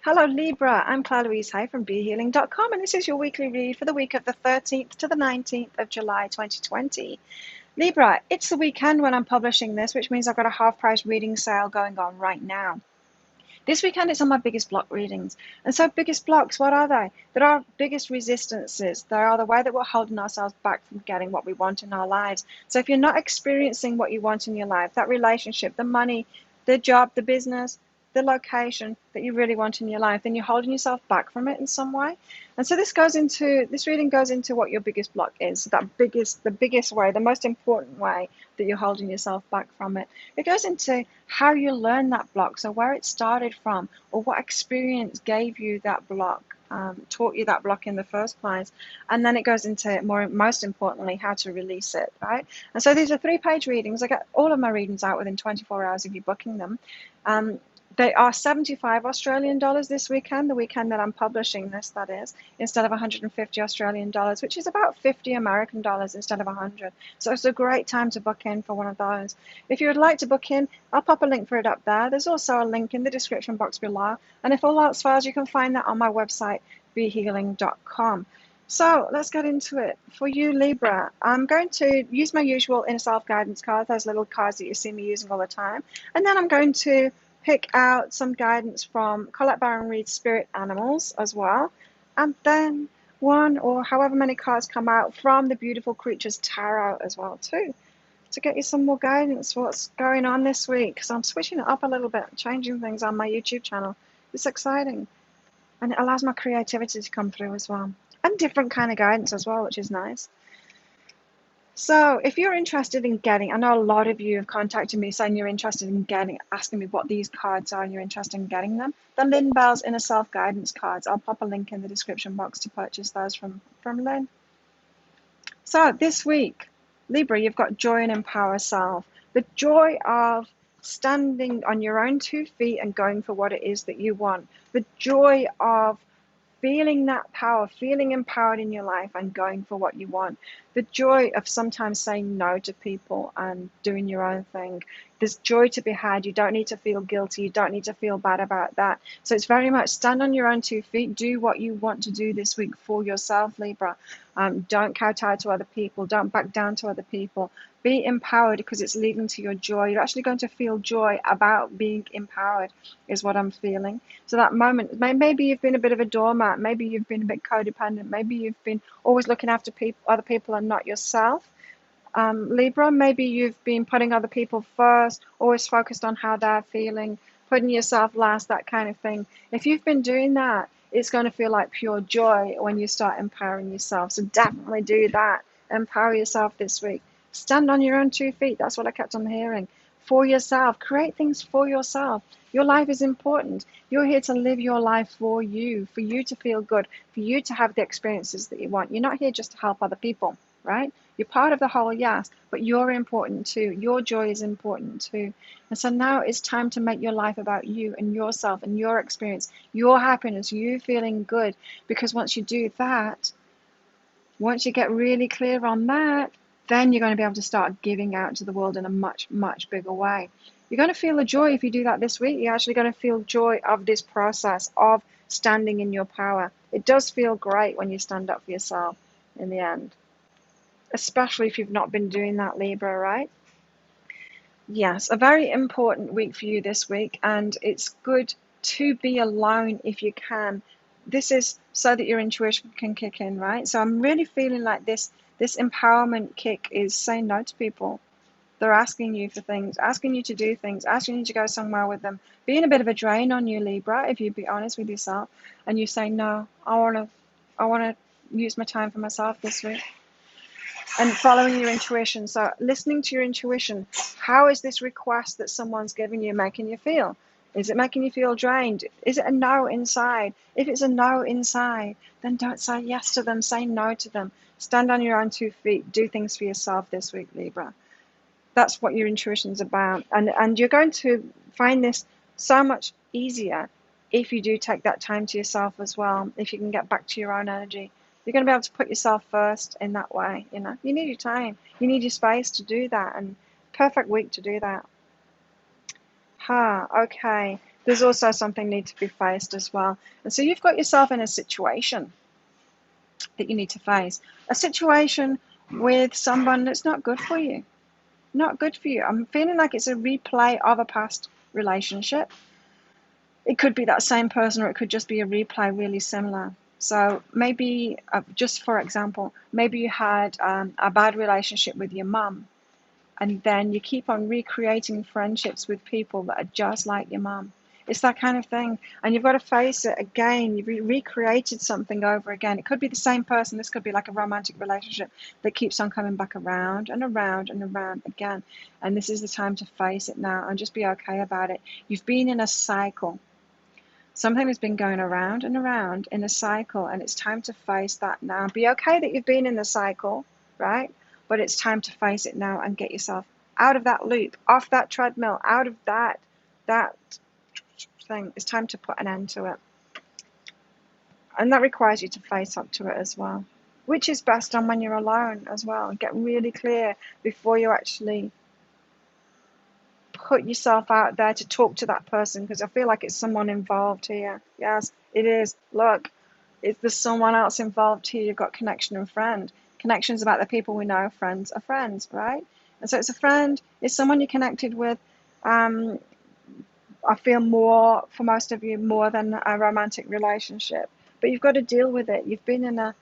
Hello Libra, I'm Claire Louise Hay from BeHealing.com and this is your weekly read for the week of the 13th to the 19th of July 2020. Libra, it's the weekend when I'm publishing this, which means I've got a half price reading sale going on right now. This weekend it's on my biggest block readings. And so biggest blocks, what are they? They're our biggest resistances. They are the way that we're holding ourselves back from getting what we want in our lives. So if you're not experiencing what you want in your life, that relationship, the money, the job, the business, the location that you really want in your life, then you're holding yourself back from it in some way. And so this reading goes into what your biggest block is, the biggest way, the most important way that you're holding yourself back from it. It goes into how you learn that block, so where it started from, or what experience gave you that block, taught you that block in the first place. And then it goes into most importantly, how to release it, right? And so these are 3-page readings. I get all of my readings out within 24 hours if you're booking them. They are 75 Australian dollars this weekend, the weekend that I'm publishing this, that is, instead of 150 Australian dollars, which is about 50 American dollars instead of 100. So it's a great time to book in for one of those. If you would like to book in, I'll pop a link for it up there. There's also a link in the description box below. And if all else fails, you can find that on my website, behealing.com. So let's get into it. For you, Libra, I'm going to use my usual inner self-guidance cards, those little cards that you see me using all the time. And then I'm going to pick out some guidance from Colette Baron Reid's Spirit Animals as well. And then one or however many cards come out from the Beautiful Creatures Tarot as well too, to get you some more guidance for what's going on this week. So I'm switching it up a little bit, changing things on my YouTube channel. It's exciting. And it allows my creativity to come through as well. And different kind of guidance as well, which is nice. So if you're interested in getting, I know a lot of you have contacted me saying you're interested in getting, asking me what these cards are and you're interested in getting them. The Lynn Bell's Inner Self-Guidance cards. I'll pop a link in the description box to purchase those from Lynn. So this week, Libra, you've got joy and empower self. The joy of standing on your own 2 feet and going for what it is that you want. The joy of feeling that power, feeling empowered in your life and going for what you want. The joy of sometimes saying no to people and doing your own thing. There's joy to be had. You don't need to feel guilty. You don't need to feel bad about that. So it's very much stand on your own 2 feet. Do what you want to do this week for yourself, Libra. Don't kowtow to other people. Don't back down to other people. Be empowered because it's leading to your joy. You're actually going to feel joy about being empowered is what I'm feeling. So that moment, maybe you've been a bit of a doormat. Maybe you've been a bit codependent. Maybe you've been always looking after other people and not yourself. Libra, maybe you've been putting other people first, always focused on how they're feeling, putting yourself last, that kind of thing. If you've been doing that, it's going to feel like pure joy when you start empowering yourself. So definitely do that. Empower yourself this week. Stand on your own 2 feet. That's what I kept on hearing. For yourself. Create things for yourself. Your life is important. You're here to live your life for you to feel good, for you to have the experiences that you want. You're not here just to help other people, right? You're part of the whole, yes, but you're important too. Your joy is important too. And so now it's time to make your life about you and yourself and your experience, your happiness, you feeling good. Because once you do that, once you get really clear on that, then you're going to be able to start giving out to the world in a much, much bigger way. You're going to feel the joy if you do that this week. You're actually going to feel joy of this process of standing in your power. It does feel great when you stand up for yourself in the end, especially if you've not been doing that, Libra, right? Yes, a very important week for you this week, and it's good to be alone if you can. This is so that your intuition can kick in, right? So I'm really feeling like this empowerment kick is saying no to people. They're asking you for things, asking you to do things, asking you to go somewhere with them, being a bit of a drain on you, Libra, if you be honest with yourself, and you say, no, I wanna use my time for myself this week. And following your intuition. So listening to your intuition. How is this request that someone's giving you making you feel? Is it making you feel drained? Is it a no inside? If it's a no inside, then don't say yes to them. Say no to them. Stand on your own 2 feet. Do things for yourself this week, Libra. That's what your intuition's about. And you're going to find this so much easier if you do take that time to yourself as well, if you can get back to your own energy. You're going to be able to put yourself first in that way. You need your time. You need your space to do that, and perfect week to do that. Okay. There's also something need to be faced as well. And so you've got yourself in a situation that you need to face. A situation with someone that's not good for you. Not good for you. I'm feeling like it's a replay of a past relationship. It could be that same person, or it could just be a replay really similar. So maybe, just for example, maybe you had a bad relationship with your mum, and then you keep on recreating friendships with people that are just like your mum. It's that kind of thing. And you've got to face it again. You've recreated something over again. It could be the same person. This could be like a romantic relationship that keeps on coming back around and around and around again. And this is the time to face it now and just be okay about it. You've been in a cycle. Something has been going around and around in a cycle, and it's time to face that now. Be okay that you've been in the cycle, right? But it's time to face it now and get yourself out of that loop, off that treadmill, out of that thing. It's time to put an end to it. And that requires you to face up to it as well, which is best done when you're alone as well. Get really clear before you actually put yourself out there to talk to that person, because I feel like it's someone involved here. Yes, it is. Look, there's someone else involved here. You've got connection and friend. Connection's about the people we know. Friends are friends, right? And so it's a friend. It's someone you're connected with. I feel more, for most of you, more than a romantic relationship. But you've got to deal with it. You've been in a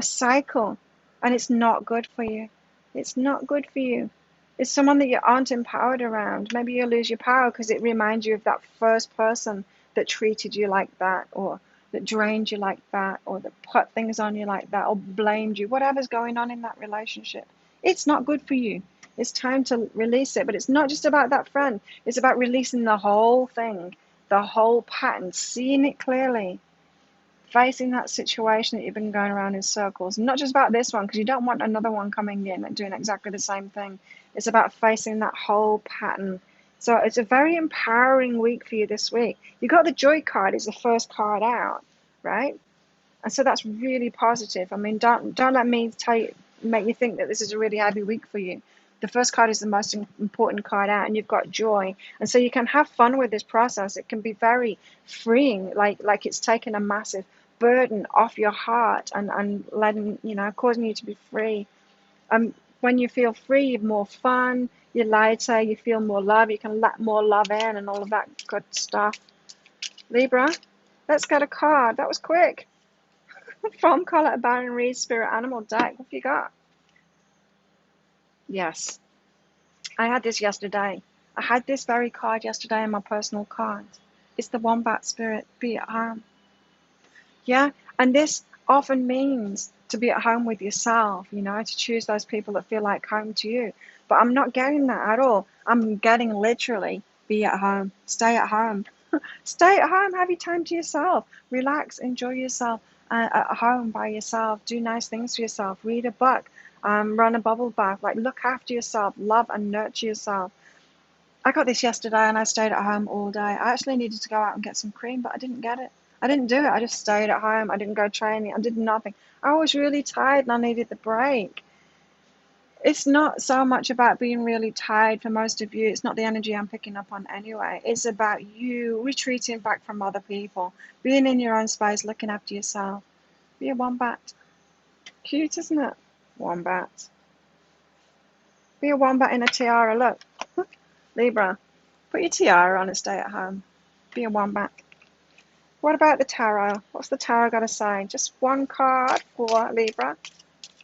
cycle, and it's not good for you. It's not good for you. It's someone that you aren't empowered around. Maybe you lose your power because it reminds you of that first person that treated you like that, or that drained you like that, or that put things on you like that, or blamed you, whatever's going on in that relationship. It's not good for you. It's time to release it. But it's not just about that friend. It's about releasing the whole thing, the whole pattern, seeing it clearly, facing that situation that you've been going around in circles. Not just about this one, because you don't want another one coming in and doing exactly the same thing. It's about facing that whole pattern. So it's a very empowering week for you this week. You got the joy card, it's the first card out, right? And so that's really positive. I mean, don't let me make you think that this is a really heavy week for you. The first card is the most important card out, and you've got joy. And so you can have fun with this process. It can be very freeing, like it's taken a massive burden off your heart and letting, causing you to be free. When you feel free, you're more fun, you're lighter, you feel more love, you can let more love in and all of that good stuff. Libra, let's get a card. That was quick. From Colette Baron Reed Spirit Animal deck. What have you got? Yes. I had this yesterday. I had this very card yesterday in my personal cards. It's the Wombat Spirit. Be at home. Yeah, and this often means to be at home with yourself, to choose those people that feel like home to you. But I'm not getting that at all. I'm getting literally be at home. Stay at home. Stay at home. Have your time to yourself. Relax. Enjoy yourself at home by yourself. Do nice things for yourself. Read a book. Run a bubble bath. Like, look after yourself. Love and nurture yourself. I got this yesterday and I stayed at home all day. I actually needed to go out and get some cream, but I didn't get it. I didn't do it. I just stayed at home. I didn't go training. I did nothing. I was really tired and I needed the break. It's not so much about being really tired for most of you. It's not the energy I'm picking up on anyway. It's about you retreating back from other people, being in your own space, looking after yourself. Be a wombat. Cute, isn't it? Wombat. Be a wombat in a tiara. Look. Libra. Put your tiara on and stay at home. Be a wombat. What about the tarot? What's the tarot got to say? Just one card for Libra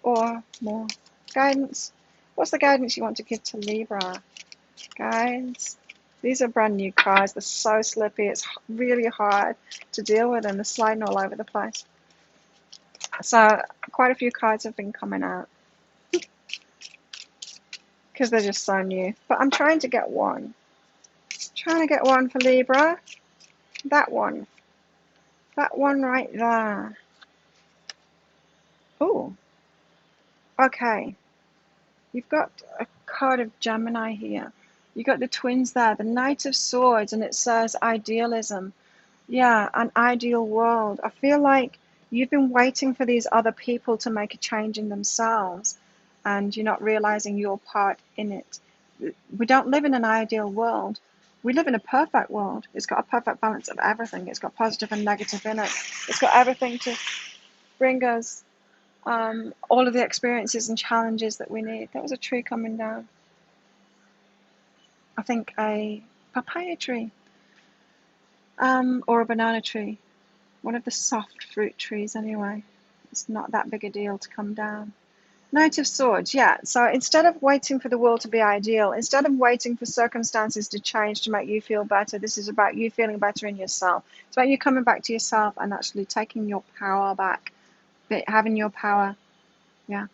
or more? Guidance. What's the guidance you want to give to Libra? Guides. These are brand new cards. They're so slippy. It's really hard to deal with them. They're sliding all over the place. So quite a few cards have been coming out because they're just so new. But I'm trying to get one. Trying to get one for Libra. That one. That one right there. Oh, okay. You've got a card of Gemini here. You've got the twins there, the Knight of Swords, and it says idealism. Yeah, an ideal world. I feel like you've been waiting for these other people to make a change in themselves, and you're not realizing your part in it. We don't live in an ideal world. We live in a perfect world. It's got a perfect balance of everything. It's got positive and negative in it. It's got everything to bring us all of the experiences and challenges that we need. There was a tree coming down. I think a papaya tree, or a banana tree. One of the soft fruit trees anyway. It's not that big a deal to come down. Knight of Swords, yeah. So instead of waiting for the world to be ideal, instead of waiting for circumstances to change to make you feel better, this is about you feeling better in yourself. It's about you coming back to yourself and actually taking your power back, having your power, yeah.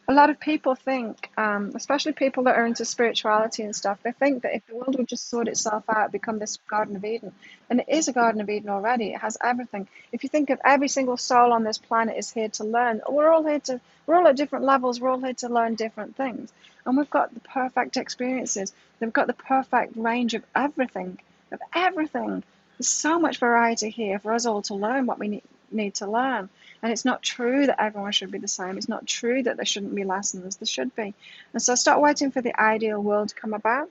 A lot of people think, especially people that are into spirituality and stuff, they think that if the world would just sort itself out, become this Garden of Eden. And it is a Garden of Eden already. It has everything. If you think of every single soul on this planet is here to learn, we're all at different levels. We're all here to learn different things. And we've got the perfect experiences. They've got the perfect range of everything, of everything. There's so much variety here for us all to learn what we need to learn. And it's not true that everyone should be the same. It's not true that there shouldn't be lessons. There should be. And so stop waiting for the ideal world to come about,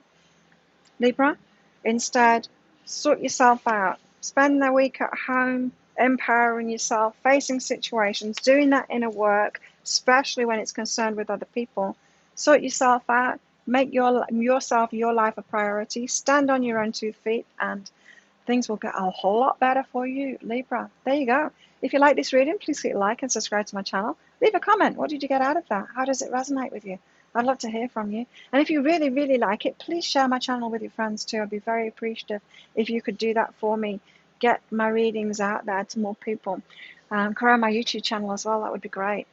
Libra. Instead, sort yourself out. Spend the week at home, empowering yourself, facing situations, doing that inner work, especially when it's concerned with other people. Sort yourself out. Make yourself, your life a priority. Stand on your own 2 feet, and things will get a whole lot better for you, Libra. There you go. If you like this reading, please click like and subscribe to my channel. Leave a comment. What did you get out of that? How does it resonate with you? I'd love to hear from you. And if you really, really like it, please share my channel with your friends too. I'd be very appreciative if you could do that for me. Get my readings out there to more people. Grow my YouTube channel as well. That would be great.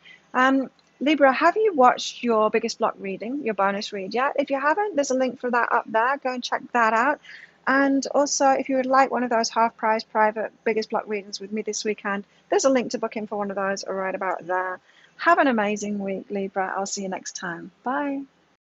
Libra, have you watched your biggest block reading, your bonus read yet? If you haven't, there's a link for that up there. Go and check that out. And also, if you would like one of those half-price private biggest block readings with me this weekend, there's a link to book in for one of those right about there. Have an amazing week, Libra. I'll see you next time. Bye.